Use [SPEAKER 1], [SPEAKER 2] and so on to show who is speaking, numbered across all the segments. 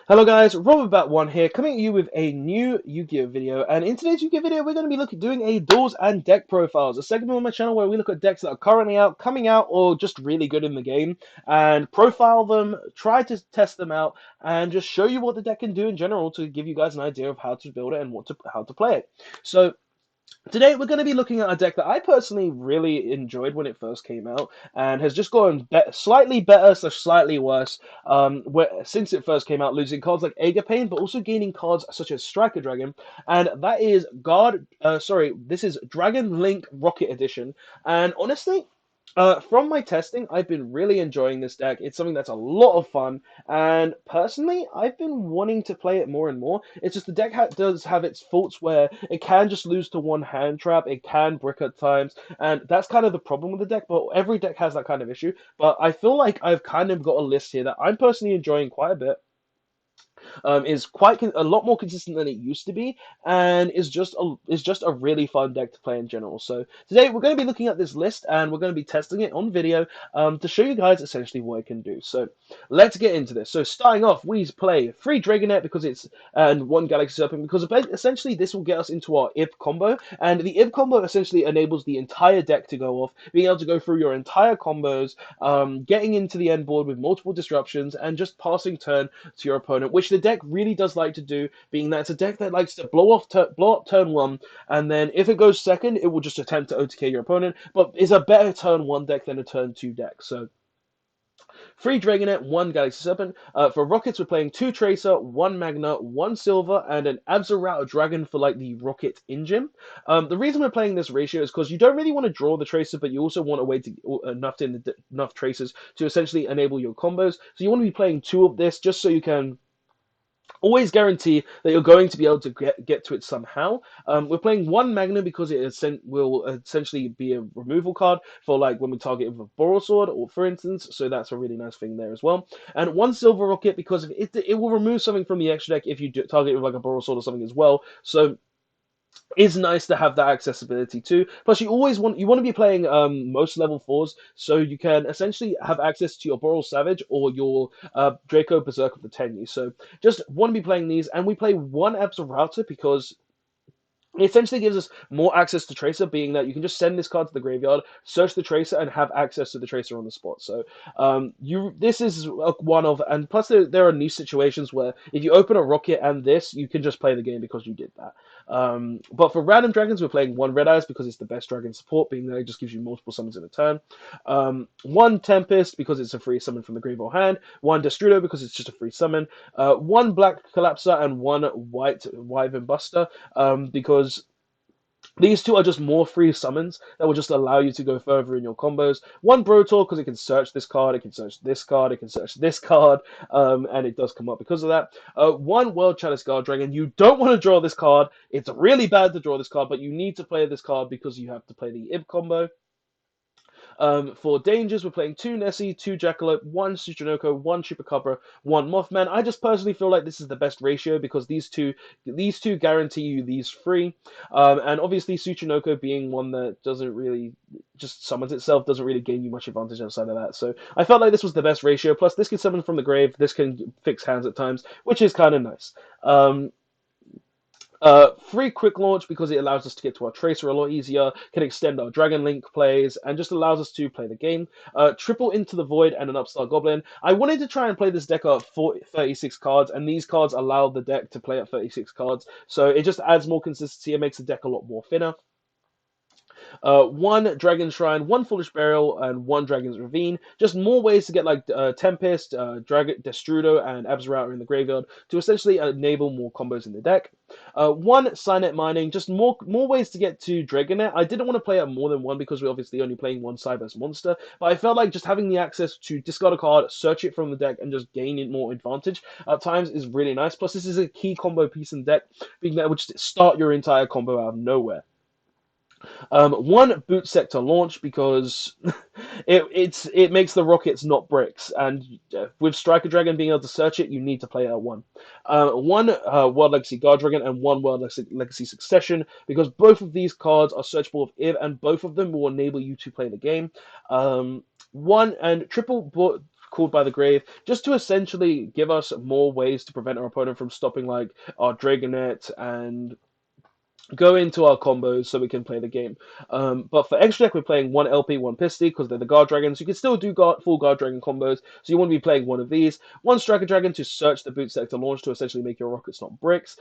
[SPEAKER 1] Hello guys, Robert1 here, coming at you with a new Yu-Gi-Oh video, and in today's Yu-Gi-Oh video we're going to be doing a duels and deck profiles, a segment on my channel where we look at decks that are currently out, coming out, or just really good in the game, and profile them, try to test them out, and just show you what the deck can do in general to give you guys an idea of how to build it and how to play it. So today we're going to be looking at a deck that I personally really enjoyed when it first came out, and has just gone slightly better, so slightly worse, since it first came out, losing cards like Pain, but also gaining cards such as Striker Dragon, and that is this is Dragon Link Rocket Edition, and honestly, from my testing, I've been really enjoying this deck. It's something that's a lot of fun, and personally, I've been wanting to play it more and more. It's just the deck does have its faults where it can just lose to one hand trap, it can brick at times, and that's kind of the problem with the deck, but every deck has that kind of issue. But I feel like I've kind of got a list here that I'm personally enjoying quite a bit, is a lot more consistent than it used to be, and is just a really fun deck to play in general. So today we're going to be looking at this list, and we're going to be testing it on video, to show you guys essentially what it can do. So let's get into this. So starting off, we play three Dragonet because it's and one Galaxy Serpent because essentially this will get us into our IB combo, and the IB combo essentially enables the entire deck to go off, being able to go through your entire combos, getting into the end board with multiple disruptions, and just passing turn to your opponent, which the deck really does like to do, being that it's a deck that likes to blow up turn one, and then if it goes second, it will just attempt to OTK your opponent, but it's a better turn one deck than a turn two deck. So three Dragonet, one Galaxy Serpent. For Rockets, we're playing two Tracer, one Magna, one Silver, and an Absolute Dragon for like the Rocket engine. The reason we're playing this ratio is because you don't really want to draw the Tracer, but you also want a way to enough Tracers to essentially enable your combos. So you want to be playing two of this just so you can always guarantee that you're going to be able to get to it somehow. We're playing one Magna because it will essentially be a removal card for like when we target with a Boral Sword, or for instance, so that's a really nice thing there as well. And one Silver Rocket because it will remove something from the extra deck if you target with like a Boral Sword or something as well. So it's nice to have that accessibility too. Plus, you want to be playing most level fours, so you can essentially have access to your Boral Savage or your Draco Berserk of the Tenyi. So just want to be playing these, and we play one Absol because it essentially gives us more access to Tracer, being that you can just send this card to the graveyard, search the Tracer, and have access to the Tracer on the spot. So this is one of, and plus there are new situations where if you open a Rocket and this, you can just play the game because you did that. But for random dragons, we're playing one Red Eyes because it's the best dragon support, being that it just gives you multiple summons in a turn. One Tempest because it's a free summon from the grave or hand. One Destrudo because it's just a free summon. One Black Collapser and one White Wyvern Buster, because these two are just more free summons that will just allow you to go further in your combos. One Brotor because it can search this card, it can search this card, it can search this card, and it does come up because of that. One World Chalice Guard Dragon. You don't want to draw this card. It's really bad to draw this card, but you need to play this card because you have to play the IB combo. For dangers, we're playing two Nessie, two Jackalope, one Tsuchinoko, one Chupacabra, one Mothman. I just personally feel like this is the best ratio because these two guarantee you these three. And obviously Tsuchinoko being one that doesn't really just summons itself, doesn't really gain you much advantage outside of that. So I felt like this was the best ratio. Plus, this can summon from the grave, this can fix hands at times, which is kind of nice. Free quick launch because it allows us to get to our tracer a lot easier, can extend our Dragon Link plays, and just allows us to play the game. Triple Into the Void and an Upstart Goblin. I wanted to try and play this deck at 36 cards, and these cards allow the deck to play at 36 cards, so it just adds more consistency and makes the deck a lot more thinner. One Dragon Shrine, one Foolish Burial, and one Dragon's Ravine. Just more ways to get like Tempest, Dragon, Destrudo, and Abzerauer in the graveyard to essentially enable more combos in the deck. One Cynet Mining, just more ways to get to Dragonet. I didn't want to play at more than one because we're obviously only playing one Cyberse monster, but I felt like just having the access to discard a card, search it from the deck, and just gain it more advantage at times is really nice. Plus, this is a key combo piece in the deck, being that it would just start your entire combo out of nowhere. One boot sector launch because it makes the rockets not bricks, and with Striker Dragon being able to search it, you need to play it at one. One World Legacy Guard Dragon and one World Legacy Succession because both of these cards are searchable with IV, and both of them will enable you to play the game. One and triple Called by the Grave, just to essentially give us more ways to prevent our opponent from stopping like our Dragonet and go into our combos so we can play the game. But for extra deck, we're playing one LP, one Pisty, because they're the guard dragons. You can still do full guard dragon combos, so you want to be playing one of these. One striker dragon to search the boot sector launch to essentially make your rockets not bricks.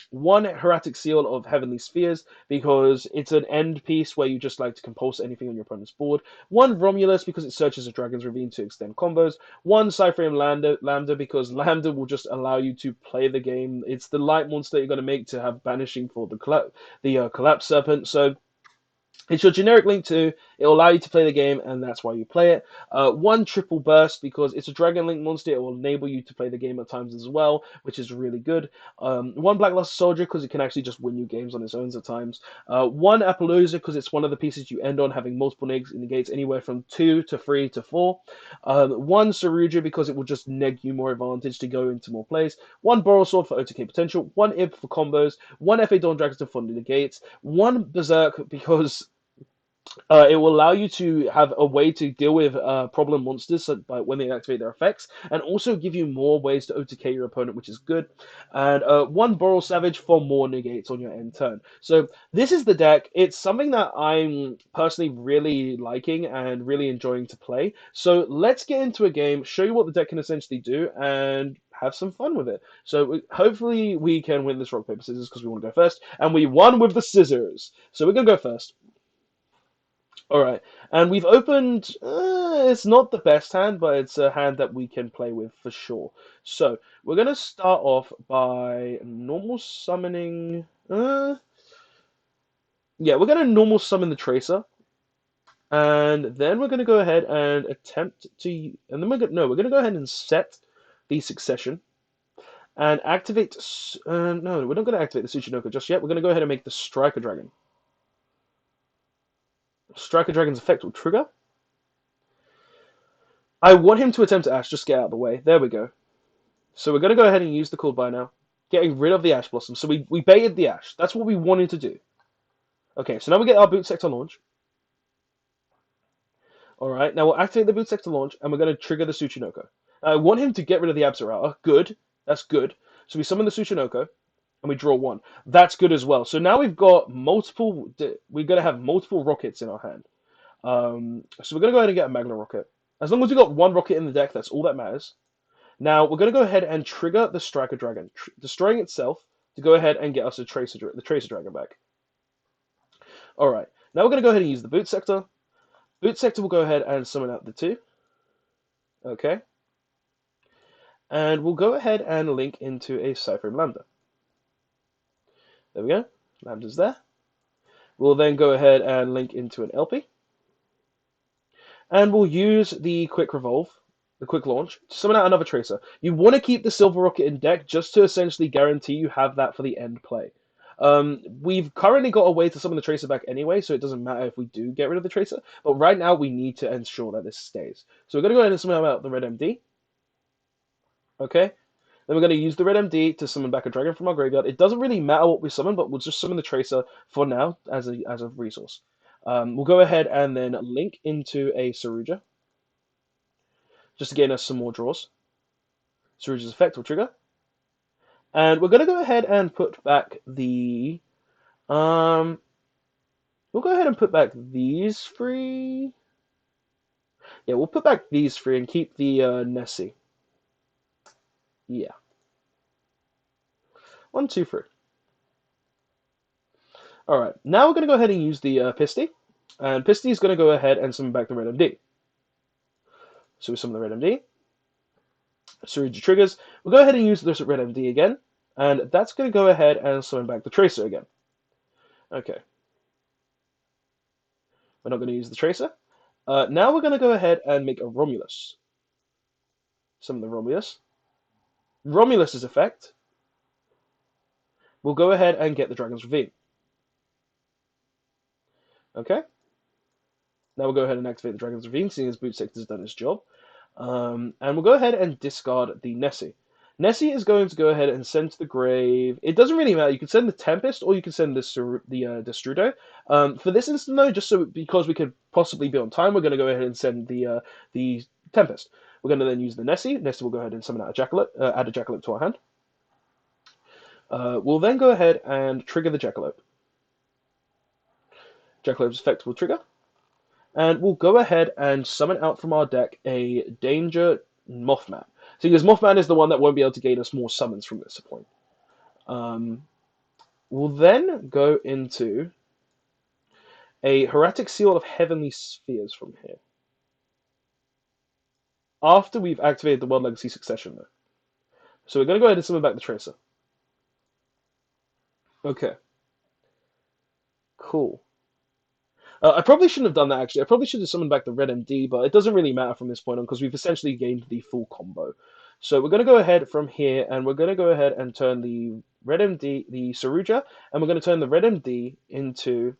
[SPEAKER 1] One Hieratic Seal of Heavenly Spheres, because it's an end piece where you just like to compulse anything on your opponent's board. One Romulus, because it searches a dragon's ravine to extend combos. One Cyphrame Lambda, because Lambda will just allow you to play the game. It's the light monster you're going to make to have banishing for the Collapse Serpent. So it's your generic link to. It'll allow you to play the game, and that's why you play it. One Triple Burst, because it's a Dragon Link monster. It will enable you to play the game at times as well, which is really good. One Blackluster Soldier, because it can actually just win you games on its own at times. One Appaloosa, because it's one of the pieces you end on, having multiple negates anywhere from 2 to 3 to 4. One Saruja, because it will just neg you more advantage to go into more plays. One Boral Sword for OTK potential. One Ib for combos. One FA Dawn Dragon to fund the gates. One Berserk, because it will allow you to have a way to deal with problem monsters when they activate their effects, and also give you more ways to OTK your opponent, which is good. And one Boral Savage for more negates on your end turn. So this is the deck. It's something that I'm personally really liking and really enjoying to play. So let's get into a game, show you what the deck can essentially do, and have some fun with it. So hopefully we can win this rock, paper, scissors, because we want to go first. And we won with the scissors. So we're going to go first. All right, and we've opened. It's not the best hand, but it's a hand that we can play with for sure. So we're gonna start off by normal summoning. Yeah, we're gonna normal summon the Tracer, and then we're gonna go ahead and attempt to. And then we're gonna go ahead and set the succession and activate. No, we're not gonna activate the Tsuchinoko just yet. We're gonna go ahead and make the Striker Dragon. Striker Dragon's effect will trigger. I want him to attempt to Ash, just get out of the way. There we go. So we're going to go ahead and use the cooled by now. Getting rid of the Ash Blossom. So we baited the Ash. That's what we wanted to do. Okay, so now we get our boot sector launch. Alright, now we'll activate the boot sector launch, and we're going to trigger the Tsuchinoko. I want him to get rid of the Absorata. Good. That's good. So we summon the Tsuchinoko, and we draw one. That's good as well. So now we've got multiple... We're going to have multiple rockets in our hand. So we're going to go ahead and get a Magna Rocket. As long as we've got one rocket in the deck, that's all that matters. Now we're going to go ahead and trigger the Striker Dragon, destroying itself to go ahead and get us the Tracer Dragon back. All right, now we're going to go ahead and use the Boot Sector. Boot Sector will go ahead and summon out the two. Okay. And we'll go ahead and link into a Cypher Lambda. There we go. Lambda's there. We'll then go ahead and link into an LP. And we'll use the Quick Revolve, the Quick Launch, to summon out another Tracer. You want to keep the Silver Rocket in deck just to essentially guarantee you have that for the end play. We've currently got a way to summon the Tracer back anyway, so it doesn't matter if we do get rid of the Tracer. But right now, we need to ensure that this stays. So we're going to go ahead and summon out the Red MD. Okay. Then we're going to use the Red MD to summon back a Dragon from our graveyard. It doesn't really matter what we summon, but we'll just summon the Tracer for now as a resource. We'll go ahead and then link into a Saruja, just to gain us some more draws. Saruja's effect will trigger. And we're going to go ahead and put back the... we'll go ahead and put back these three. Yeah, we'll put back these three and keep the Nessie. Yeah. 1, 2, 3. Alright, now we're going to go ahead and use the Pisty. And Pisty is going to go ahead and summon back the Red MD. So we summon the Red MD. Saruja triggers. We'll go ahead and use the Red MD again. And that's going to go ahead and summon back the Tracer again. Okay. We're not going to use the Tracer. Now we're going to go ahead and make a Romulus. Summon the Romulus. Romulus's effect. We'll go ahead and get the Dragon's Ravine. Okay. Now we'll go ahead and activate the Dragon's Ravine, seeing as Boot Sector's done its job. And we'll go ahead and discard the Nessie. Nessie is going to go ahead and send to the grave. It doesn't really matter. You can send the Tempest, or you can send the Destrudo. For this instance, though, just so because we could possibly be on time, we're going to go ahead and send the Tempest. We're going to then use the Nessie. Nessie will go ahead and summon out a Jackalope, add a Jackalope to our hand. We'll then go ahead and trigger the Jackalope. Jackalope's effect will trigger. And we'll go ahead and summon out from our deck a Danger Mothman. See, because Mothman is the one that won't be able to gain us more summons from this point. We'll then go into a Hieratic Seal of Heavenly Spheres from here. After we've activated the World Legacy Succession, though. So we're going to go ahead and summon back the Tracer. Okay. Cool. I probably shouldn't have done that, actually. I probably should have summoned back the Red MD, but it doesn't really matter from this point on, because we've essentially gained the full combo. So we're going to go ahead from here, and we're going to go ahead and turn the Red MD, the Saruja, and we're going to turn the Red MD into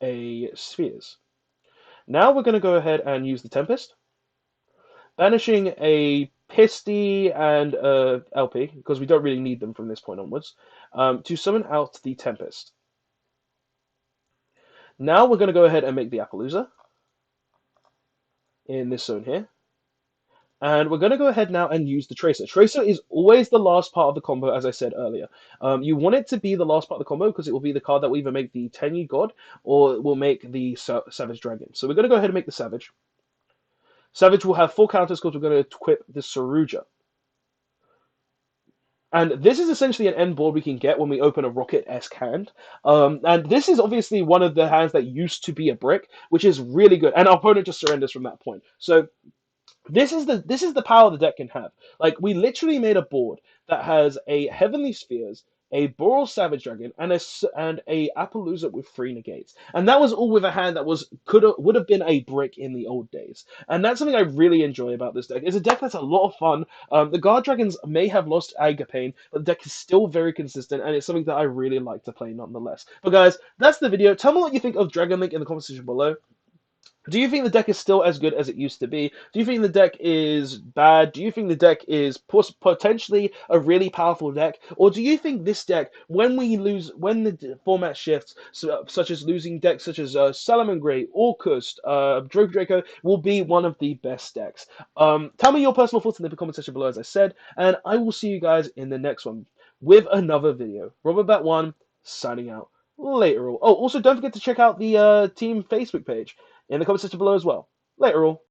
[SPEAKER 1] a Spheres. Now we're going to go ahead and use the Tempest, banishing a Pisty and LP, because we don't really need them from this point onwards, to summon out the Tempest. Now we're going to go ahead and make the Appaloosa in this zone here. And we're going to go ahead now and use the Tracer. Tracer is always the last part of the combo, as I said earlier. You want it to be the last part of the combo because it will be the card that will either make the Tenyi God or it will make the Savage Dragon. So we're going to go ahead and make the Savage. Savage will have 4 counters because we're going to equip the Saruja. And this is essentially an end board we can get when we open a Rocket-esque hand. And this is obviously one of the hands that used to be a brick, which is really good. And our opponent just surrenders from that point. So this is the power the deck can have. Like, we literally made a board that has a Heavenly Spheres, a Boral Savage Dragon, and a Appaloosa with 3 negates. And that was all with a hand that would have been a brick in the old days. And that's something I really enjoy about this deck. It's a deck that's a lot of fun. The Guard Dragons may have lost Agapane, but the deck is still very consistent, and it's something that I really like to play nonetheless. But guys, that's the video. Tell me what you think of Dragon Link in the comment section below. Do you think the deck is still as good as it used to be? Do you think the deck is bad? Do you think the deck is potentially a really powerful deck? Or do you think this deck, when the format shifts, such as losing decks such as Salamangreat, Orcust, Draco, will be one of the best decks? Tell me your personal thoughts in the comment section below, as I said, and I will see you guys in the next one with another video. RobotBat1, signing out. Later all. Oh, also don't forget to check out the team Facebook page in the comment section below as well. Later all.